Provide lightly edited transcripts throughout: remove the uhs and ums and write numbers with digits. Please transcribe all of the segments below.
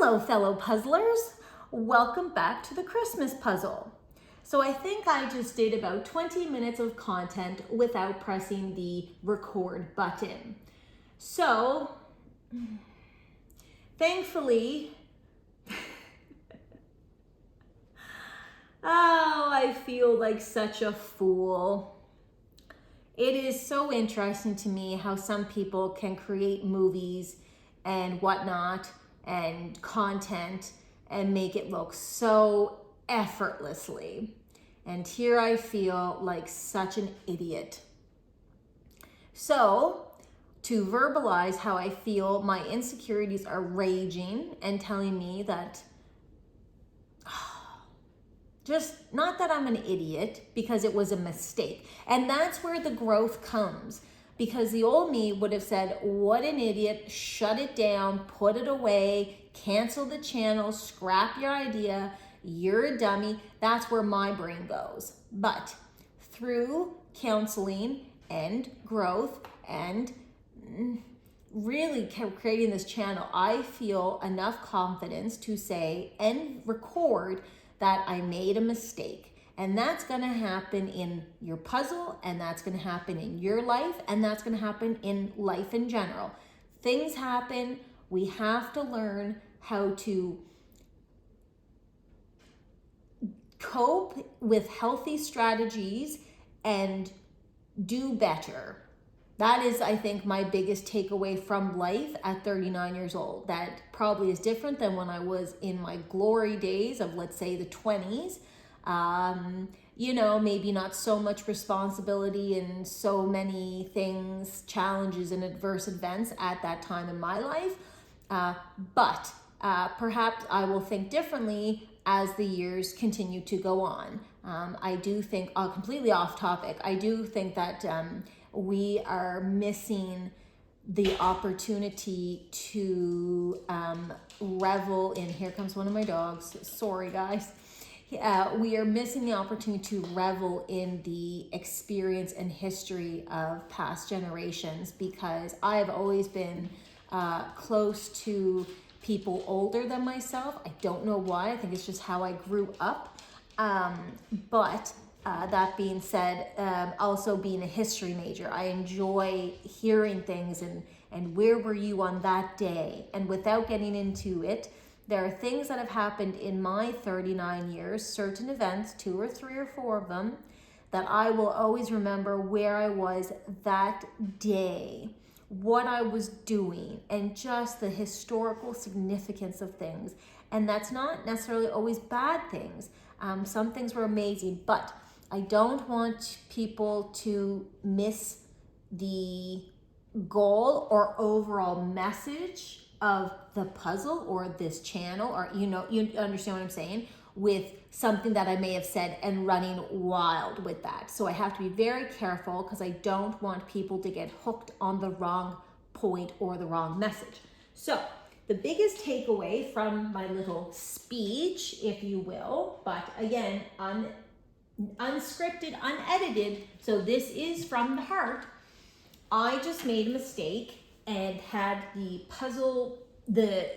Hello, fellow puzzlers. Welcome back to the Christmas puzzle. So I think I just did about 20 minutes of content without pressing the record button. So, thankfully, I feel like such a fool. It is so interesting to me how some people can create movies and whatnot and content and make it look so effortlessly. And here I feel like such an idiot. So, to verbalize how I feel, my insecurities are raging and telling me that just not that I'm an idiot, because it was a mistake. And that's where the growth comes. Because the old me would have said, what an idiot, shut it down, put it away, cancel the channel, scrap your idea, you're a dummy. That's where my brain goes. But through counseling and growth and really creating this channel, I feel enough confidence to say and record that I made a mistake. And that's gonna happen in your puzzle, and that's gonna happen in your life, and that's gonna happen in life in general. Things happen, we have to learn how to cope with healthy strategies and do better. That is, I think, my biggest takeaway from life at 39 years old. That probably is different than when I was in my glory days of, let's say, the 20s. Maybe not so much responsibility and so many things, challenges and adverse events at that time in my life. But perhaps I will think differently as the years continue to go on. I do think, completely off topic, I do think that we are missing the opportunity to revel in, here comes one of my dogs, sorry guys. We are missing the opportunity to revel in the experience and history of past generations, because I have always been close to people older than myself. I don't know why, I think it's just how I grew up. But that being said, also being a history major, I enjoy hearing things and where were you on that day? And without getting into it, there are things that have happened in my 39 years, certain events, 2 or 3 or 4 of them, that I will always remember where I was that day, what I was doing, and just the historical significance of things. And that's not necessarily always bad things. Some things were amazing, but I don't want people to miss the goal or overall message of the puzzle or this channel, or you understand what I'm saying, with something that I may have said and running wild with that. So I have to be very careful, because I don't want people to get hooked on the wrong point or the wrong message. So the biggest takeaway from my little speech, if you will, but again, unscripted, unedited, so this is from the heart, I just made a mistake and had the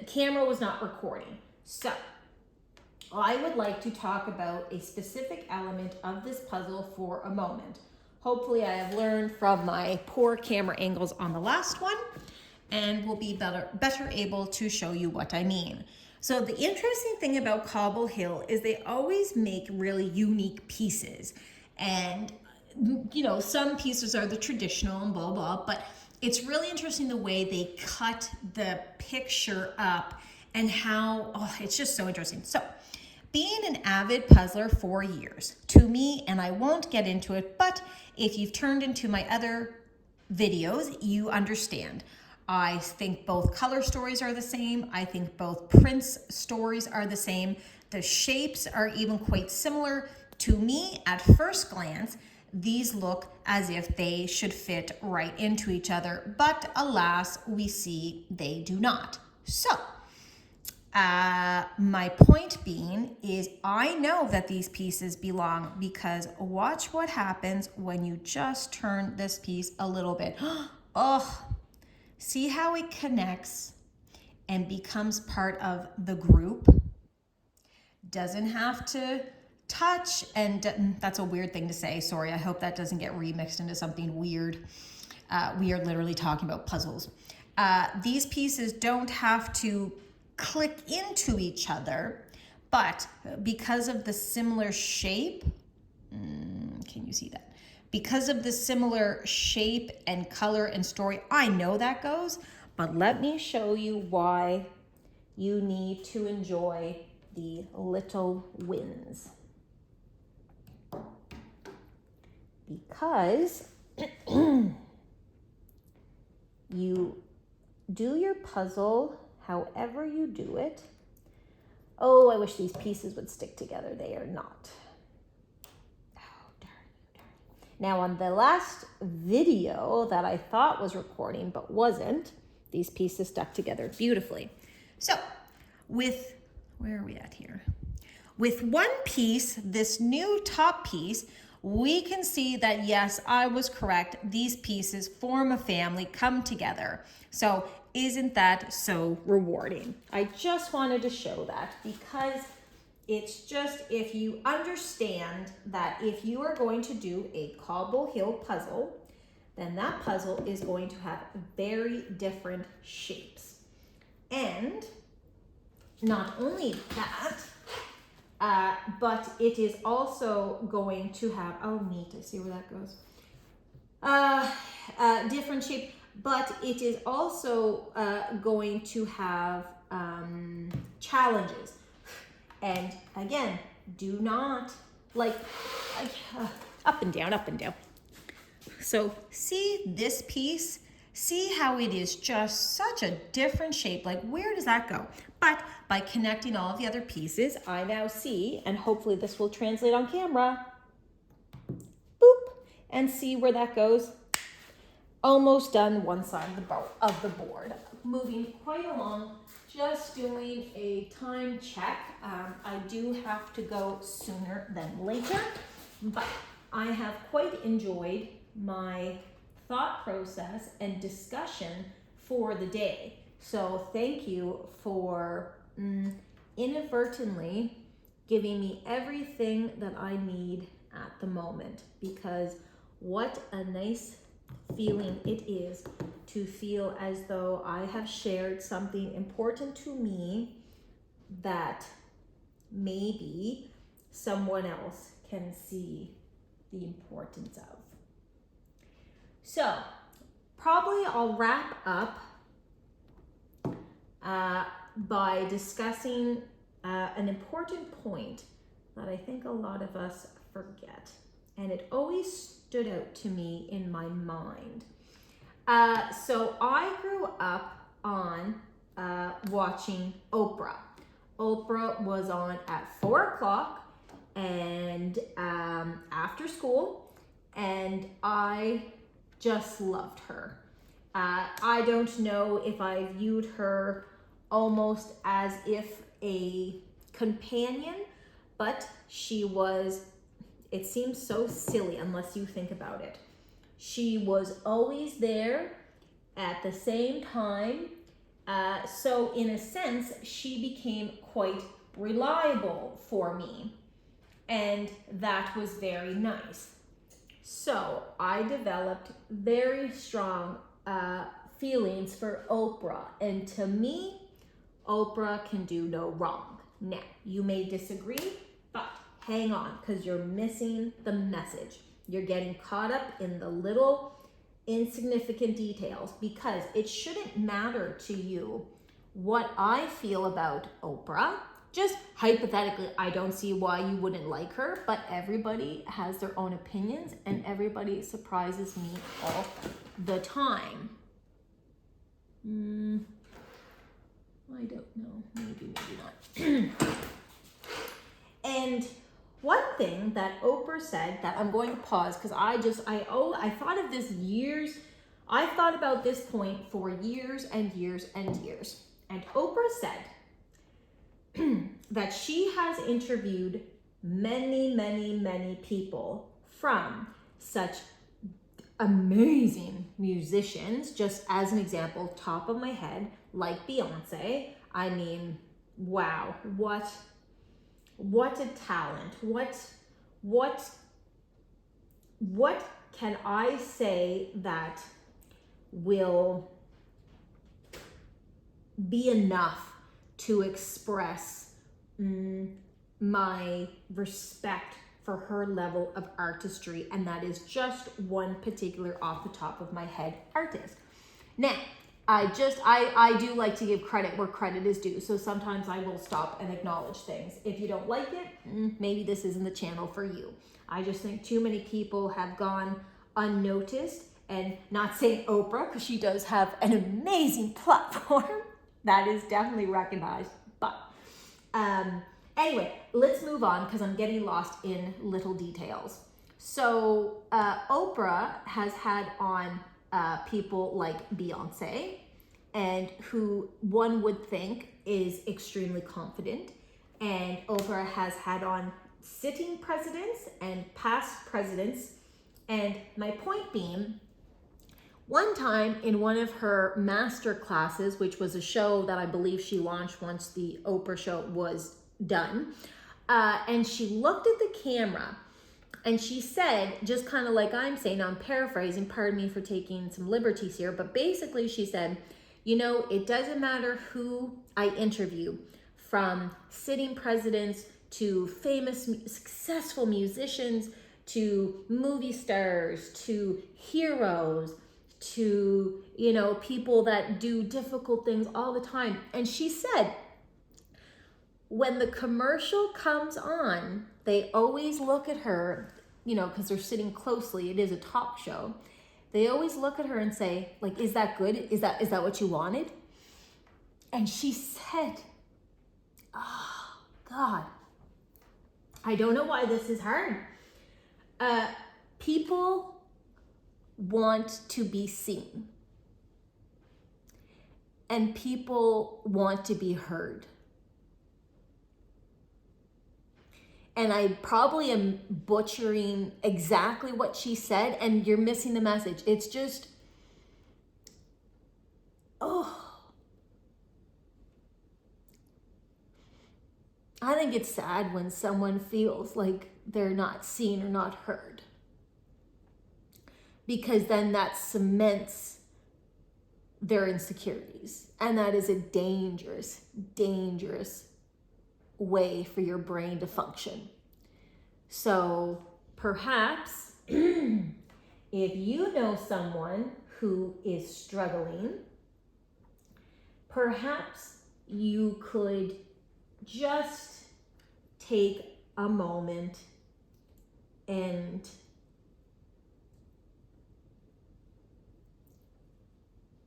camera was not recording. So I would like to talk about a specific element of this puzzle for a moment. Hopefully I have learned from my poor camera angles on the last one and will be better able to show you what I mean. So the interesting thing about Cobble Hill is they always make really unique pieces. And some pieces are the traditional and blah, blah, but it's really interesting the way they cut the picture up and how, it's just so interesting. So being an avid puzzler for years, to me, and I won't get into it, but if you've turned into my other videos, you understand. I think both color stories are the same. I think both prints stories are the same. The shapes are even quite similar. To me, at first glance, these look as if they should fit right into each other, but alas, we see they do not. So, my point being is I know that these pieces belong, because watch what happens when you just turn this piece a little bit. Oh, see how it connects? and becomes part of the group. Doesn't have to touch, and that's a weird thing to say. Sorry, I hope that doesn't get remixed into something weird. We are literally talking about puzzles. These pieces don't have to click into each other, but because of the similar shape, can you see that? Because of the similar shape and color and story, I know that goes, but let me show you why you need to enjoy the little wins. Because you do your puzzle however you do it. Oh, I wish these pieces would stick together. They are not. Oh, darn. Now, on the last video that I thought was recording but wasn't, these pieces stuck together beautifully. So, where are we at here? With one piece, this new top piece, we can see that, yes, I was correct. These pieces form a family, come together. So isn't that so rewarding? I just wanted to show that because it's just, if you understand that if you are going to do a Cobble Hill puzzle, then that puzzle is going to have very different shapes. And not only that, but it is also going to have, oh neat, I see where that goes. Different shape, but it is also going to have challenges. And again, do not up and down, up and down. So see this piece? See how it is just such a different shape. Like, where does that go? But by connecting all of the other pieces, I now see, and hopefully this will translate on camera, boop, and see where that goes. Almost done one side of the board. Moving quite along, just doing a time check. I do have to go sooner than later, but I have quite enjoyed my thought process and discussion for the day. So thank you for inadvertently giving me everything that I need at the moment, because what a nice feeling it is to feel as though I have shared something important to me that maybe someone else can see the importance of. So, probably I'll wrap up by discussing an important point that I think a lot of us forget. And it always stood out to me in my mind. So I grew up on watching Oprah. Oprah was on at 4 o'clock and after school, and I just loved her. I don't know if I viewed her almost as if a companion, but she was, it seems so silly unless you think about it. She was always there at the same time. So in a sense, she became quite reliable for me. And that was very nice. So I developed very strong feelings for Oprah. And to me, Oprah can do no wrong. Now, you may disagree, but hang on, because you're missing the message. You're getting caught up in the little insignificant details, because it shouldn't matter to you what I feel about Oprah. Just hypothetically, I don't see why you wouldn't like her, but everybody has their own opinions and everybody surprises me all the time. I don't know, maybe not. And one thing that Oprah said that I'm going to pause, because I thought of this years, I thought about this point for years and years and years. And Oprah said that she has interviewed many, many, many people from such amazing musicians, just as an example, top of my head, like Beyonce. I mean, wow, what a talent. What can I say that will be enough to express my respect for her level of artistry? And that is just one particular off the top of my head artist. Now, I do like to give credit where credit is due. So sometimes I will stop and acknowledge things. If you don't like it, maybe this isn't the channel for you. I just think too many people have gone unnoticed, and not saying Oprah, because she does have an amazing platform that is definitely recognized. But anyway, let's move on because I'm getting lost in little details. So Oprah has had on people like Beyonce, and who one would think is extremely confident. And Oprah has had on sitting presidents and past presidents. And my point being, one time in one of her master classes, which was a show that I believe she launched once the Oprah show was done, and she looked at the camera and she said, just kind of like I'm saying, I'm paraphrasing, pardon me for taking some liberties here, but basically she said, you know, it doesn't matter who I interview, from sitting presidents to famous, successful musicians, to movie stars, to heroes, to, you know, people that do difficult things all the time. And she said, when the commercial comes on, they always look at her, you know, because they're sitting closely, it is a talk show. They always look at her and say, like, is that good? Is that what you wanted? And she said, oh, God, I don't know why this is hard. People want to be seen. And people want to be heard. And I probably am butchering exactly what she said, and you're missing the message. It's just, oh. I think it's sad when someone feels like they're not seen or not heard. Because then that cements their insecurities. And that is a dangerous, dangerous way for your brain to function. So perhaps if you know someone who is struggling, perhaps you could just take a moment and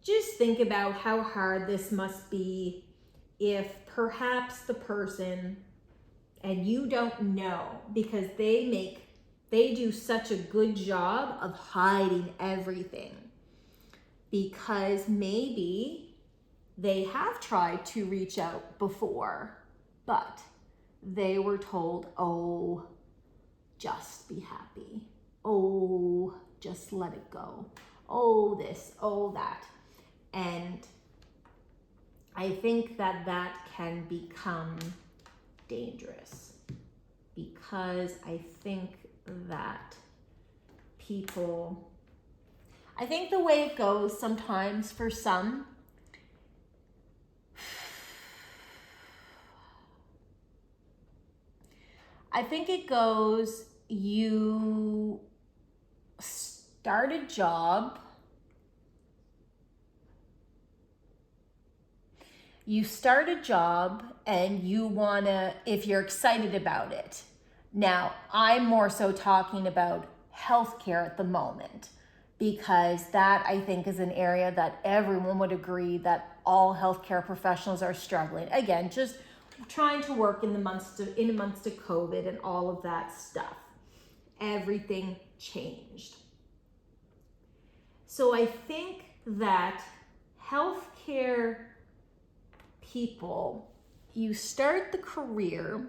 just think about how hard this must be if perhaps the person, and you don't know, because they do such a good job of hiding everything, because maybe they have tried to reach out before, but they were told, oh, just be happy. Oh, just let it go. Oh, this, oh, that. And I think that can become dangerous, because I think that I think the way it goes sometimes for some, I think it goes, you start a job, and you wanna, if you're excited about it. Now, I'm more so talking about healthcare at the moment, because that I think is an area that everyone would agree that all healthcare professionals are struggling. Again, just trying to work in amongst of COVID and all of that stuff. Everything changed. So I think that healthcare people, you start the career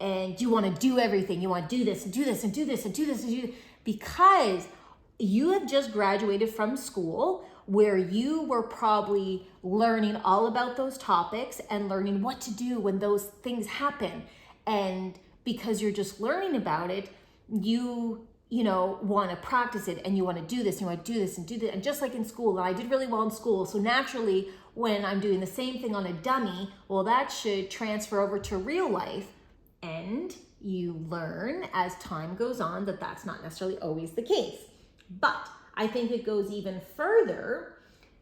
and you want to do everything. You want to do this and do this and do this and do this and do this, because you have just graduated from school, where you were probably learning all about those topics and learning what to do when those things happen. And because you're just learning about it, you want to practice it, and you want to do this, and you want to do this and do that. And just like in school, I did really well in school. So naturally, when I'm doing the same thing on a dummy, well, that should transfer over to real life. And you learn as time goes on that that's not necessarily always the case. But I think it goes even further.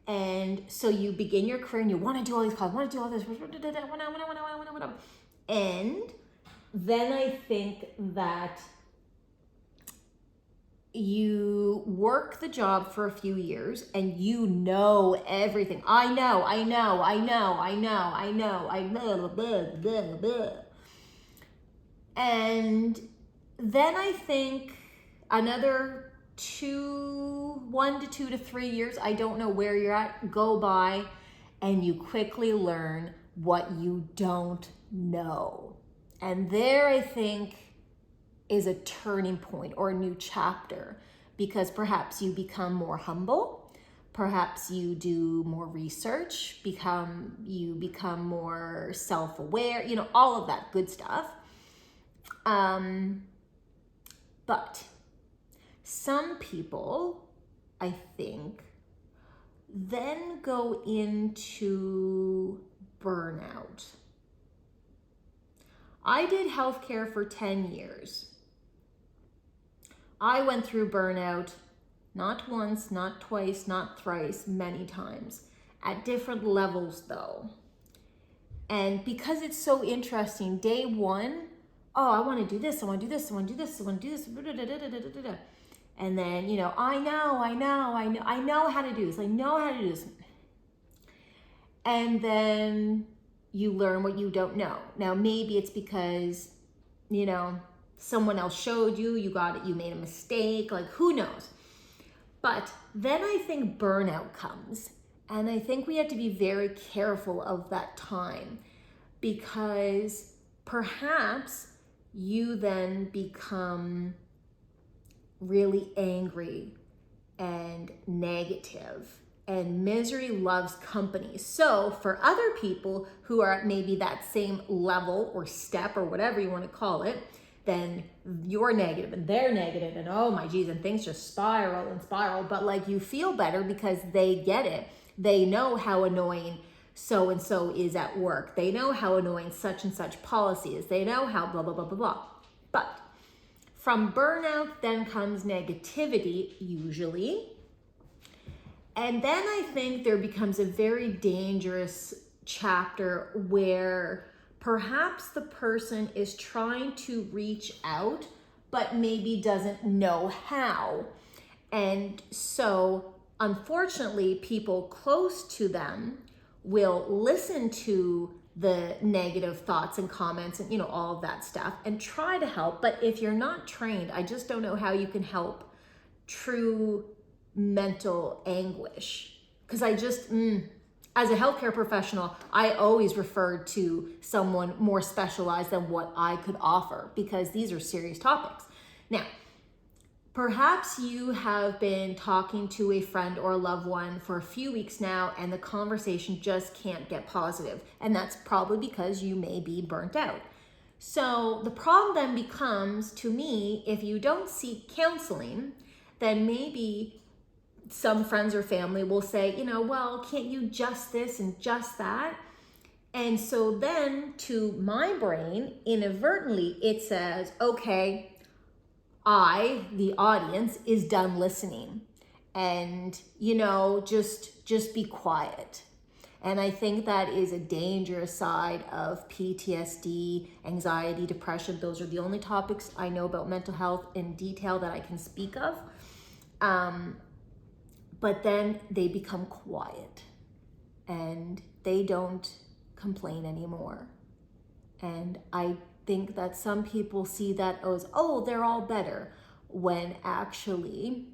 And so you begin your career and you want to do all these calls, want to do all this, and then I think that you work the job for a few years and you know everything. I know. Blah, blah. And then I think another 1 to 2 to 3 years, I don't know where you're at, go by, and you quickly learn what you don't know. And there, I think, is a turning point or a new chapter, because perhaps you become more humble, perhaps you do more research, you become more self-aware, all of that good stuff. But some people, I think, then go into burnout. I did healthcare for 10 years. I went through burnout not once, not twice, not thrice, many times, at different levels though. And because it's so interesting, day one, I want to do this, I want to do this, I want to do this, I want to do this, and then, I know how to do this, and then you learn what you don't know. Now, maybe it's because, someone else showed you, you got it, you made a mistake, like who knows? But then I think burnout comes, and I think we have to be very careful of that time, because perhaps you then become really angry and negative, and misery loves company. So for other people who are at maybe that same level or step or whatever you want to call it, then you're negative and they're negative, and oh my geez, and things just spiral and spiral. But like, you feel better because they get it. They know how annoying so-and-so is at work. They know how annoying such and such policy is. They know how blah, blah, blah, blah, blah. But from burnout then comes negativity, usually. And then I think there becomes a very dangerous chapter where perhaps the person is trying to reach out, but maybe doesn't know how. And so, unfortunately, people close to them will listen to the negative thoughts and comments and, all of that stuff and try to help. But if you're not trained, I just don't know how you can help true mental anguish. Because as a healthcare professional, I always referred to someone more specialized than what I could offer, because these are serious topics. Now, perhaps you have been talking to a friend or a loved one for a few weeks now, and the conversation just can't get positive. And that's probably because you may be burnt out. So the problem then becomes, to me, if you don't seek counseling, then maybe some friends or family will say, well, can't you just this and just that? And so then to my brain, inadvertently, it says, okay, the audience, is done listening. And, just be quiet. And I think that is a dangerous side of PTSD, anxiety, depression. Those are the only topics I know about mental health in detail that I can speak of. But then they become quiet and they don't complain anymore. And I think that some people see that as, they're all better, when actually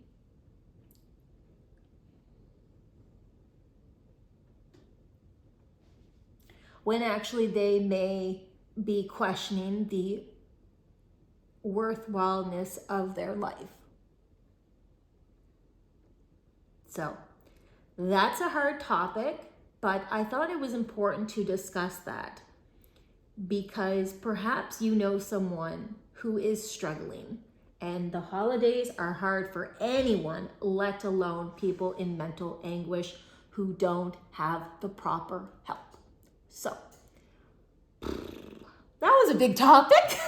they may be questioning the worthwhileness of their life. So That's a hard topic, but I thought it was important to discuss that because perhaps you know someone who is struggling, and the holidays are hard for anyone, let alone people in mental anguish who don't have the proper help. So, that was a big topic.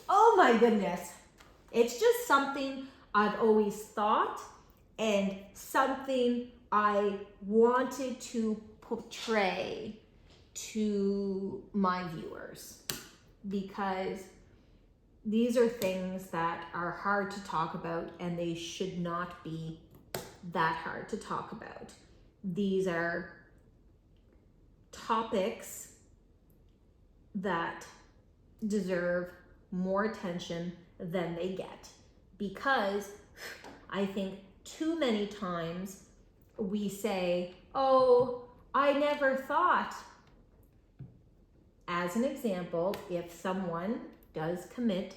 Oh my goodness. It's just something I've always thought and something I wanted to portray to my viewers, because these are things that are hard to talk about, and they should not be that hard to talk about. These are topics that deserve more attention than they get, because I think too many times we say, oh, I never thought. As an example, if someone does commit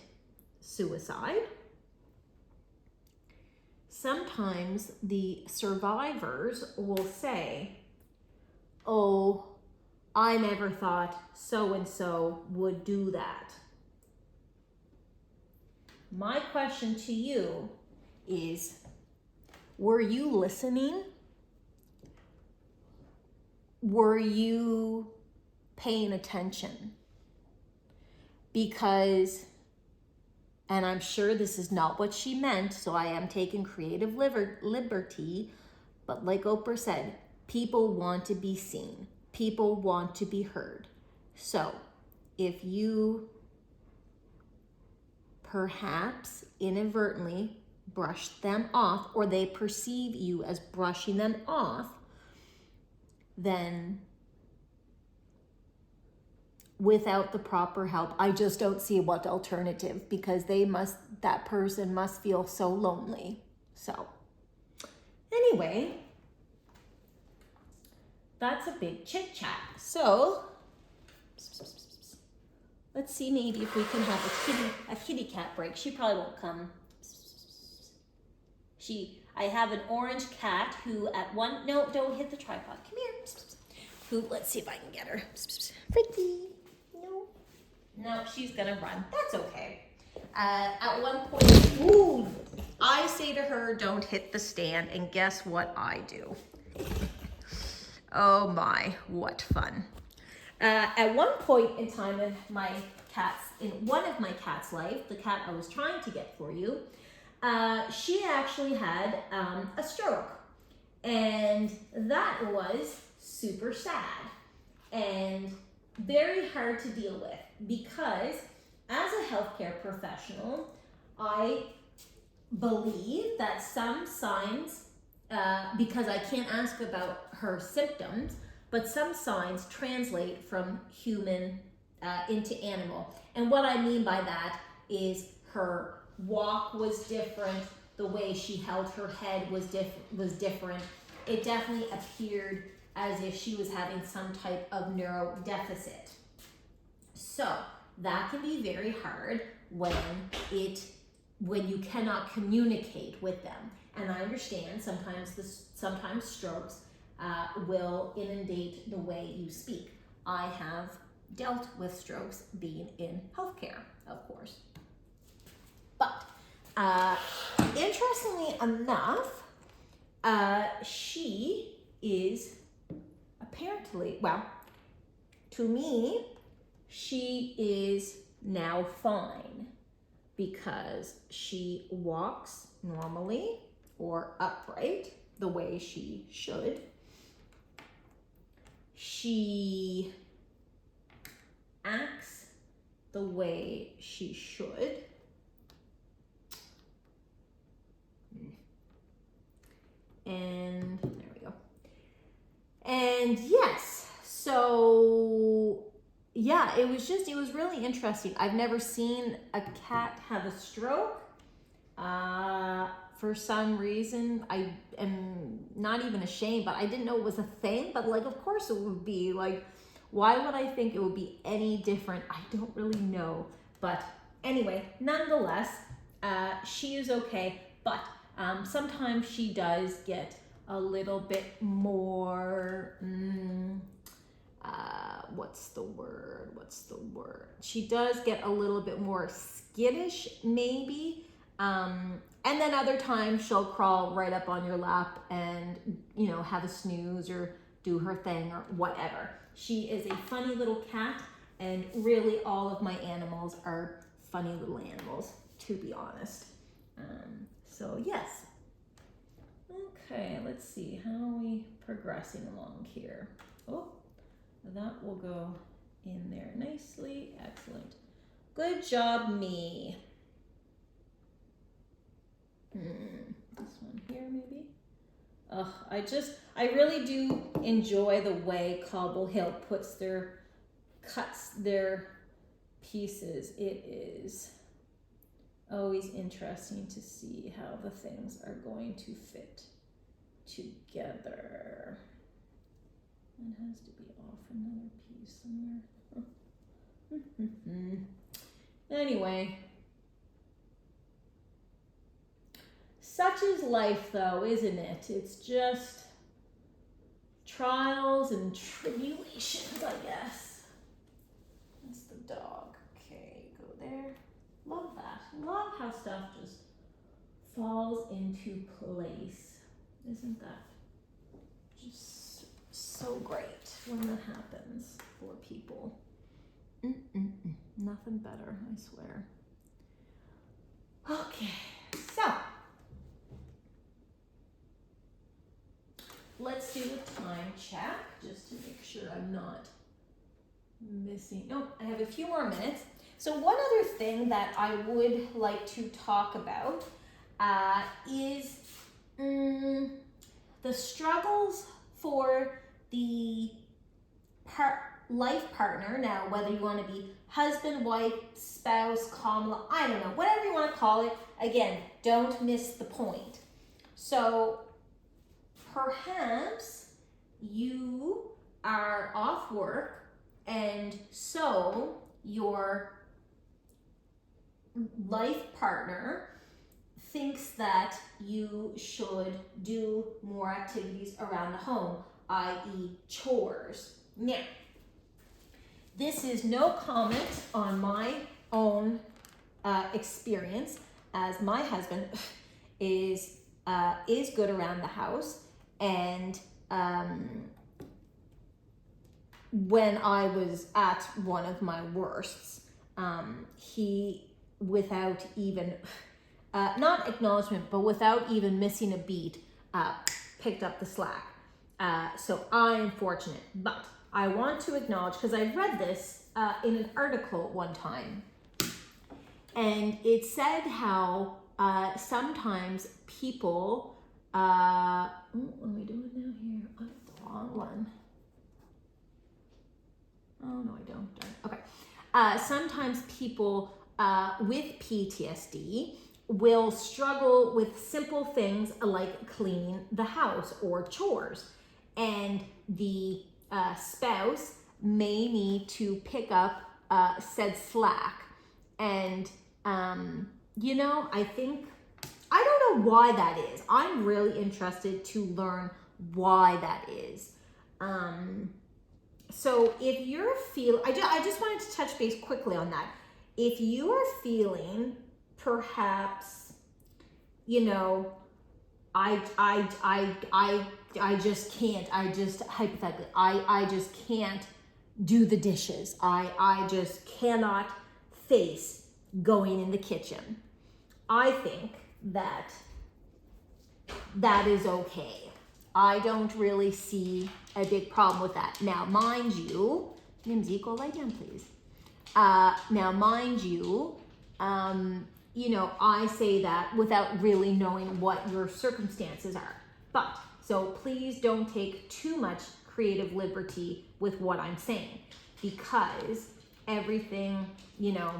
suicide, sometimes the survivors will say, oh, I never thought so-and-so would do that. My question to you is, were you listening? Were you paying attention? Because, and I'm sure this is not what she meant, so I am taking creative liberty, but like Oprah said, people want to be seen. People want to be heard. So if you perhaps inadvertently brush them off, or they perceive you as brushing them off, then without the proper help, I just don't see what alternative, because that person must feel so lonely. So anyway, that's a big chit chat. So let's see, maybe if we can have a kitty cat break. She probably won't come. I have an orange cat who no, don't hit the tripod. Come here. Let's see if I can get her. Pretty. No, she's gonna run. That's okay. At one point, I say to her, don't hit the stand, and guess what I do? Oh my, what fun. At one point in time in one of my cat's life, the cat I was trying to get for you, she actually had a stroke, and that was super sad and very hard to deal with, because as a healthcare professional, I believe that some signs, because I can't ask about her symptoms, but some signs translate from human into animal. And what I mean by that is her walk was different, the way she held her head was different. It definitely appeared as if she was having some type of neuro deficit. So that can be very hard when you cannot communicate with them. And I understand sometimes strokes will inundate the way you speak. I have dealt with strokes being in healthcare, of course. But interestingly enough, she is apparently, well, to me, she is now fine, because she walks normally or upright the way she should. She acts the way she should. And there we go. And yes, so yeah, it was really interesting. I've never seen a cat have a stroke. For some reason, I am not even ashamed, but I didn't know it was a thing. But like, of course it would be. Like, why would I think it would be any different? I don't really know. But anyway, nonetheless, she is okay. But sometimes she does get a little bit more, what's the word? She does get a little bit more skittish, maybe. And then other times she'll crawl right up on your lap and, you know, have a snooze or do her thing or whatever. She is a funny little cat, and really all of my animals are funny little animals, to be honest. So yes. Okay, let's see. How are we progressing along here? Oh, that will go in there nicely. Excellent. Good job, me. This one here, maybe. I really do enjoy the way Cobble Hill cuts their pieces. It is always interesting to see how the things are going to fit together. It has to be off another piece somewhere. Anyway. Such is life, though, isn't it? It's just trials and tribulations, I guess. That's the dog. Okay, go there. Love that. Love how stuff just falls into place. Isn't that just so great when that happens for people? Nothing better, I swear. Okay, so let's do a time check just to make sure I'm not missing. No, I have a few more minutes. So one other thing that I would like to talk about is the struggles for the life partner. Now, whether you want to be husband, wife, spouse, Kamala, I don't know, whatever you want to call it. Again, don't miss the point. So perhaps you are off work, and so your life partner thinks that you should do more activities around the home, i.e. chores. Now, this is no comment on my own experience, as my husband is good around the house. And when I was at one of my worsts, he, without even, not acknowledgement, but without even missing a beat, picked up the slack. So I am fortunate, but I want to acknowledge, because I read this in an article one time, and it said how sometimes people, what am I doing now here? Oh, the wrong one. Oh, no, I don't. Okay. Sometimes people with PTSD will struggle with simple things like cleaning the house or chores. And the spouse may need to pick up said slack. And, you know, I don't know why that is. I'm really interested to learn why that is. So if you're feeling, I just wanted to touch base quickly on that. If you are feeling perhaps, you know, I just can't, hypothetically, I just can't do the dishes. I just cannot face going in the kitchen. I think that is okay. I don't really see a big problem with that. Now, mind you, Nimsy, go lie down, please. Now, mind you, you know, I say that without really knowing what your circumstances are. But, so please don't take too much creative liberty with what I'm saying, because everything, you know,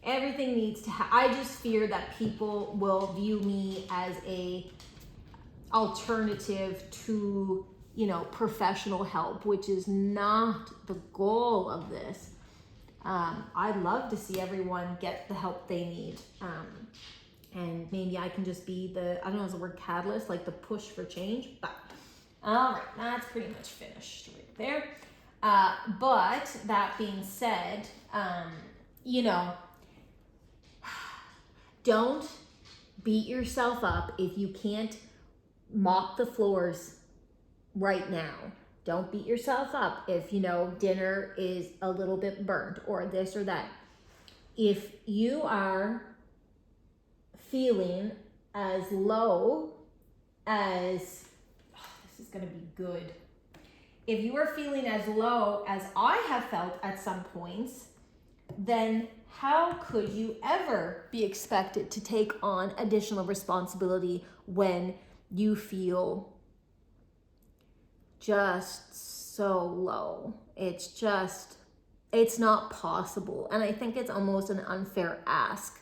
everything needs to I just fear that people will view me as a alternative to, you know, professional help, which is not the goal of this. I'd love to see everyone get the help they need. And maybe I can just be the, I don't know, is the word catalyst, like the push for change. But all right, that's pretty much finished right there. But that being said, you know, don't beat yourself up if you can't mop the floors right now. Don't beat yourself up if, you know, dinner is a little bit burnt or this or that. If you are feeling as low as, oh, this is going to be good. If you are feeling as low as I have felt at some points, then how could you ever be expected to take on additional responsibility when you feel just so low? It's not possible. And I think it's almost an unfair ask.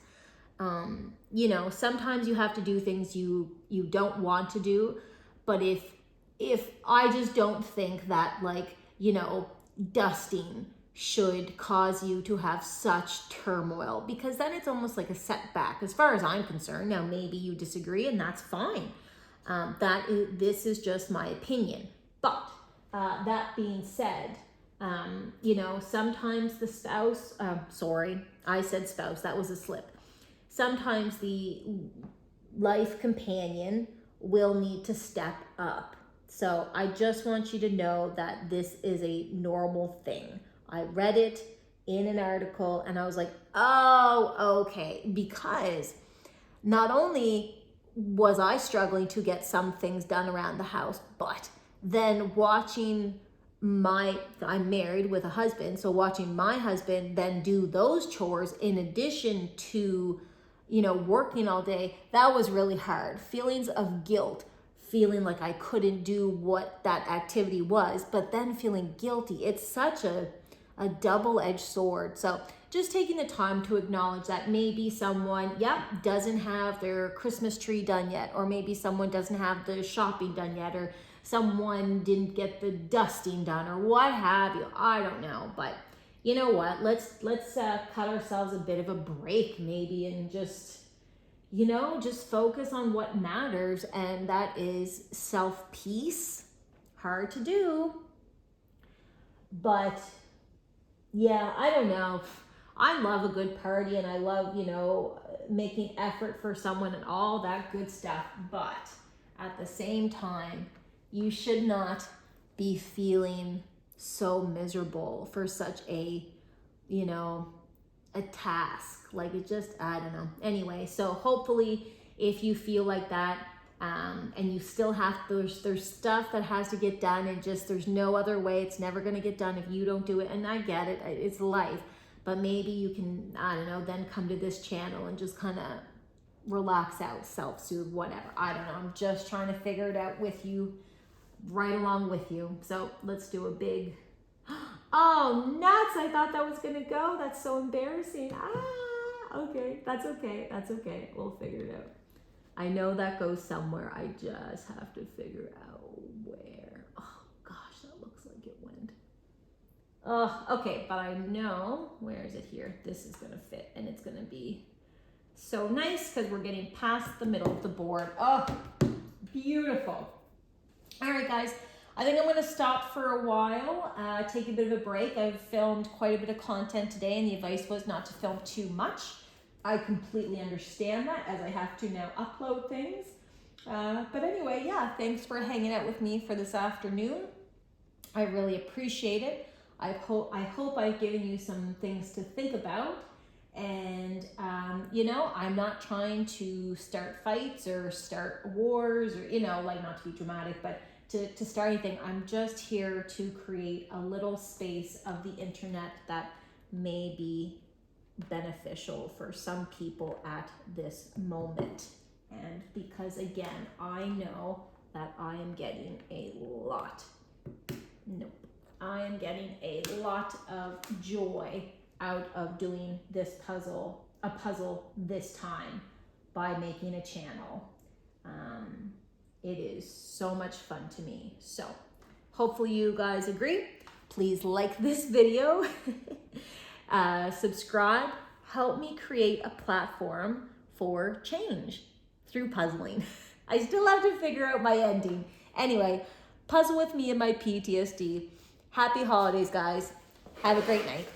You know, sometimes you have to do things you don't want to do, but if I just don't think that, like, you know, dusting should cause you to have such turmoil, because then it's almost like a setback as far as I'm concerned. Now, maybe you disagree, and that's fine. This is just my opinion. But that being said, you know, sometimes the spouse, sorry, I said spouse, that was a slip. Sometimes the life companion will need to step up. So I just want you to know that this is a normal thing. I read it in an article and I was like, oh, okay. Because not only was I struggling to get some things done around the house, but then watching I'm married with a husband, so watching my husband then do those chores in addition to, you know, working all day, that was really hard. Feelings of guilt, feeling like I couldn't do what that activity was, but then feeling guilty. It's such a double-edged sword. So just taking the time to acknowledge that maybe someone, doesn't have their Christmas tree done yet, or maybe someone doesn't have the shopping done yet, or someone didn't get the dusting done, or what have you. I don't know, but you know what? Let's cut ourselves a bit of a break maybe, and just, you know, just focus on what matters, and that is self-peace. Hard to do, but yeah, I don't know. I love a good party, and I love, you know, making effort for someone and all that good stuff. But at the same time, you should not be feeling so miserable for such a, you know, a task. Like, it just, I don't know. Anyway, so hopefully if you feel like that, and you still have, there's stuff that has to get done, and just, there's no other way, it's never going to get done if you don't do it. And I get it, it's life, but maybe you can, I don't know, then come to this channel and just kind of relax out, self-soothe, whatever. I don't know, I'm just trying to figure it out with you, right along with you. So let's do a big, oh nuts, I thought that was gonna go. That's so embarrassing. Okay, that's okay, we'll figure it out. I know that goes somewhere. I just have to figure out where. Oh gosh, that looks like it went. Okay, but I know, where is it here? This is gonna fit, and it's gonna be so nice because we're getting past the middle of the board. Oh, beautiful. All right, guys, I think I'm gonna stop for a while, take a bit of a break. I've filmed quite a bit of content today, and the advice was not to film too much. I completely understand that, as I have to now upload things. But anyway, yeah, thanks for hanging out with me for this afternoon. I really appreciate it. I hope I've given you some things to think about. And, you know, I'm not trying to start fights or start wars, or, you know, like, not to be dramatic, but to start anything. I'm just here to create a little space of the internet that may be beneficial for some people at this moment. And because, again, I know that I am getting a lot of joy out of doing this puzzle this time by making a channel. It is so much fun to me. So hopefully you guys agree. Please like this video. Subscribe, help me create a platform for change through puzzling. I still have to figure out my ending. Anyway, puzzle with me and my PTSD. Happy holidays, guys. Have a great night.